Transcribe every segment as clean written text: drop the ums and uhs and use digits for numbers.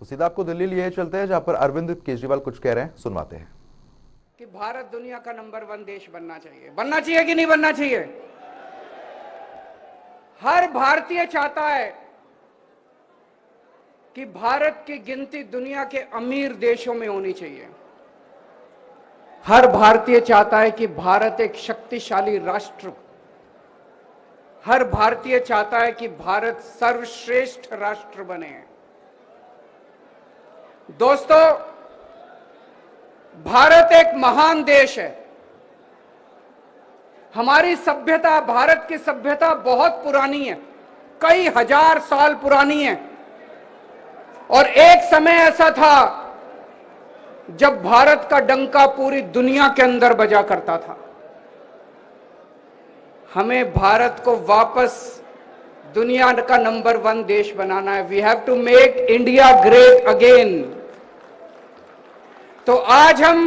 तो सीधा आपको दिल्ली लिए चलते हैं, जहां पर अरविंद केजरीवाल कुछ कह रहे हैं, सुनवाते हैं। कि भारत दुनिया का नंबर 1 देश बनना चाहिए कि नहीं बनना चाहिए? हर भारतीय चाहता है कि भारत की गिनती दुनिया के अमीर देशों में होनी चाहिए। हर भारतीय चाहता है कि भारत एक शक्तिशाली राष्ट्र, हर भारतीय चाहता है कि भारत सर्वश्रेष्ठ राष्ट्र बने। दोस्तों, भारत एक महान देश है। हमारी सभ्यता, भारत की सभ्यता बहुत पुरानी है, कई हजार साल पुरानी है। और एक समय ऐसा था जब भारत का डंका पूरी दुनिया के अंदर बजा करता था। हमें भारत को वापस दुनिया का नंबर 1 देश बनाना है। We have to make India great again. तो आज हम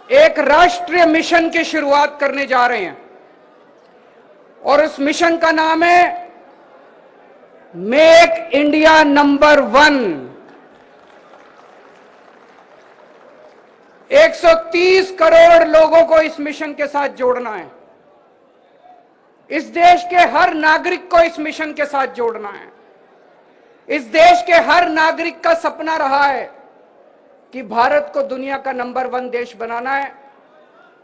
एक राष्ट्रीय मिशन की शुरुआत करने जा रहे हैं और उस मिशन का नाम है मेक इंडिया नंबर 1। 130 करोड़ लोगों को इस मिशन के साथ जोड़ना है। इस देश के हर नागरिक को इस मिशन के साथ जोड़ना है। इस देश के हर नागरिक का सपना रहा है कि भारत को दुनिया का नंबर 1 देश बनाना है।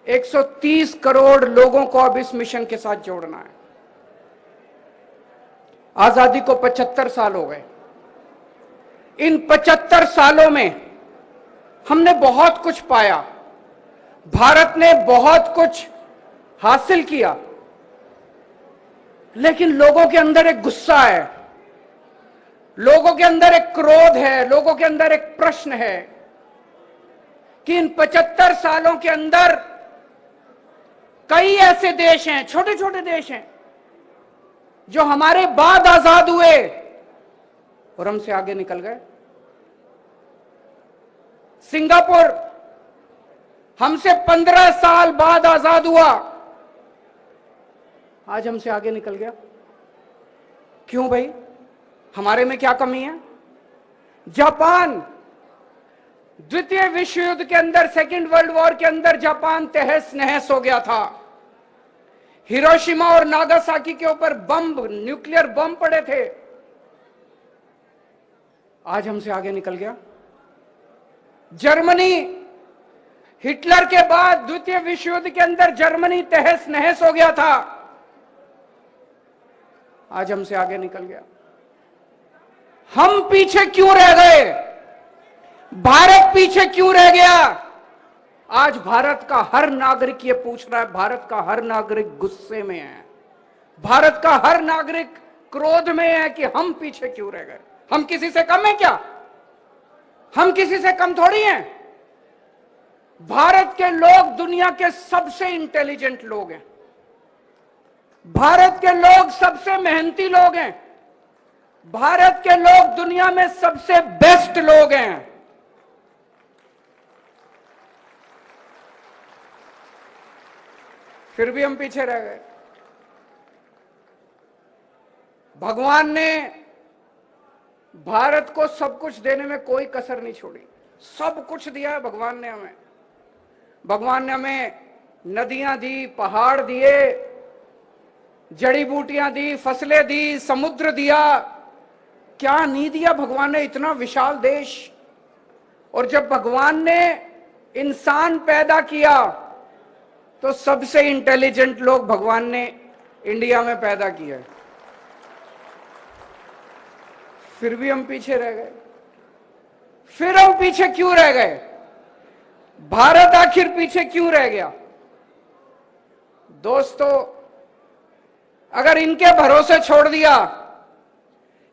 130 करोड़ लोगों को अब इस मिशन के साथ जोड़ना है। आजादी को 75 साल हो गए। इन 75 सालों में हमने बहुत कुछ पाया, भारत ने बहुत कुछ हासिल किया, लेकिन लोगों के अंदर एक गुस्सा है, लोगों के अंदर एक क्रोध है, लोगों के अंदर एक प्रश्न है कि इन 75 सालों के अंदर कई ऐसे देश हैं, छोटे छोटे देश हैं, जो हमारे बाद आजाद हुए और हमसे आगे निकल गए। सिंगापुर हमसे 15 साल बाद आजाद हुआ, आज हमसे आगे निकल गया। क्यों भाई? हमारे में क्या कमी है? जापान, द्वितीय विश्व युद्ध के अंदर, सेकेंड वर्ल्ड वॉर के अंदर जापान तहस नहस हो गया था। हिरोशिमा और नागासाकी के ऊपर बम, न्यूक्लियर बम पड़े थे। आज हमसे आगे निकल गया। जर्मनी, हिटलर के बाद द्वितीय विश्व युद्ध के अंदर जर्मनी तहस नहस हो गया था, आज हमसे आगे निकल गया। हम पीछे क्यों रह गए? भारत पीछे क्यों रह गया? आज भारत का हर नागरिक ये पूछ रहा है, भारत का हर नागरिक गुस्से में है, भारत का हर नागरिक क्रोध में है कि हम पीछे क्यों रह गए। हम किसी से कम है क्या? हम किसी से कम थोड़ी हैं। भारत के लोग दुनिया के सबसे इंटेलिजेंट लोग हैं, भारत के लोग सबसे मेहनती लोग हैं, भारत के लोग दुनिया में सबसे बेस्ट लोग हैं। फिर भी हम पीछे रह गए। भगवान ने भारत को सब कुछ देने में कोई कसर नहीं छोड़ी, सब कुछ दिया है भगवान ने हमें। भगवान ने हमें नदियां दी, पहाड़ दिए, जड़ी बूटियां दी, फसलें दी, समुद्र दिया। क्या नहीं दिया भगवान ने? इतना विशाल देश। और जब भगवान ने इंसान पैदा किया तो सबसे इंटेलिजेंट लोग भगवान ने इंडिया में पैदा किया। फिर भी हम पीछे रह गए। फिर हम पीछे क्यों रह गए? भारत आखिर पीछे क्यों रह गया? दोस्तों, अगर इनके भरोसे छोड़ दिया,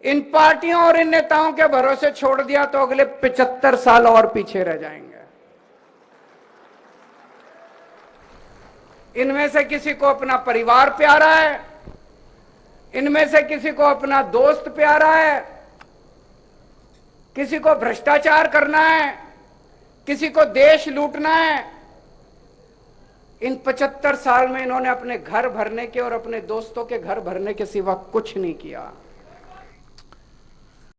इन पार्टियों और इन नेताओं के भरोसे छोड़ दिया, तो अगले 75 साल और पीछे रह जाएंगे। इनमें से किसी को अपना परिवार प्यारा है, इनमें से किसी को अपना दोस्त प्यारा है, किसी को भ्रष्टाचार करना है, किसी को देश लूटना है। इन 75 साल में इन्होंने अपने घर भरने के और अपने दोस्तों के घर भरने के सिवा कुछ नहीं किया।